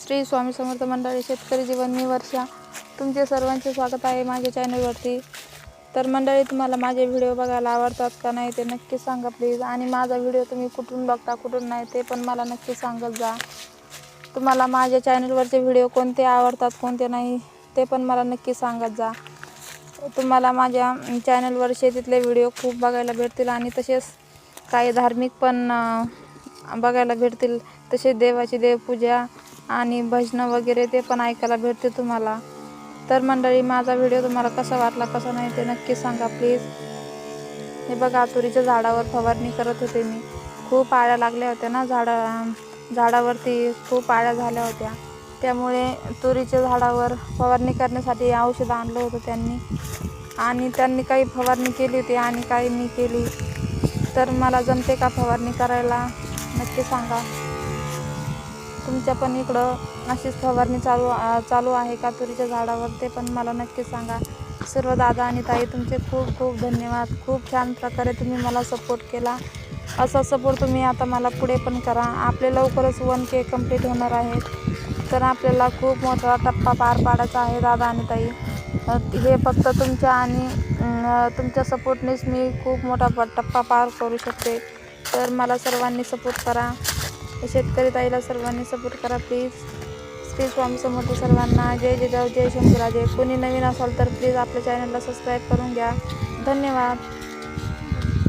श्री स्वामी समर्थ मंडळी, शेतकरी जीवन, मी वर्षा. तुमचे सर्वांचे स्वागत आहे माझ्या चॅनलवरती. तर मंडळी, तुम्हाला माझे व्हिडिओ बघायला आवडतात का नाही ते नक्की सांगा प्लीज. आणि माझा व्हिडिओ तुम्ही कुठून बघता कुठून नाही ते पण मला नक्की सांगत जा. तुम्हाला माझ्या चॅनलवरचे व्हिडिओ कोणते आवडतात कोणते नाही ते पण मला नक्की सांगत जा. तुम्हाला माझ्या चॅनलवर शेतीतले व्हिडिओ खूप बघायला भेटतील आणि तसेच काही धार्मिक पण बघायला भेटतील. तसेच देवाची देवपूजा आणि भजनं वगैरे ते पण ऐकायला भेटते तुम्हाला. तर मंडळी, माझा व्हिडिओ तुम्हाला कसा वाटला कसा नाही ते नक्की सांगा प्लीज. हे बघा, तुरीच्या झाडावर फवारणी करत होते मी. खूप आळ्या लागल्या होत्या ना, झाडावरती खूप आळ्या झाल्या होत्या. त्यामुळे तुरीच्या झाडावर फवारणी करण्यासाठी औषध आणलं होतं त्यांनी. आणि त्यांनी काही फवारणी केली होती आणि काही मी केली. तर मला जमते का फवारणी करायला नक्की सांगा. तुमच्या पण इकडं अशीच फवारणी चालू आहे का तुरीच्या झाडावर ते पण मला नक्की सांगा. सर्व दादा आणि ताई, तुमचे खूप खूप धन्यवाद. खूप छान प्रकारे तुम्ही मला सपोर्ट केला. असा सपोर्ट तुम्ही आता मला पुढे पण करा. आपले लवकरच 1K कंप्लीट होणार आहे. तर आपल्याला खूप मोठा टप्पा पार पाडायचा आहे दादा आणि ताई. हे फक्त तुमच्या आणि तुमच्या सपोर्टनेच मी खूप मोठा टप्पा पार करू शकते. तर मला सर्वांनी सपोर्ट करा. शेतकरी ताईला सर्वांनी सपोर्ट करा प्लीज. श्री स्वामी समर्थ सर्वांना. जय जिजाऊ, जय शंभूराजे. कोणी नवीन असाल तर प्लीज आपल्या चॅनलला सबस्क्राईब करून घ्या. धन्यवाद.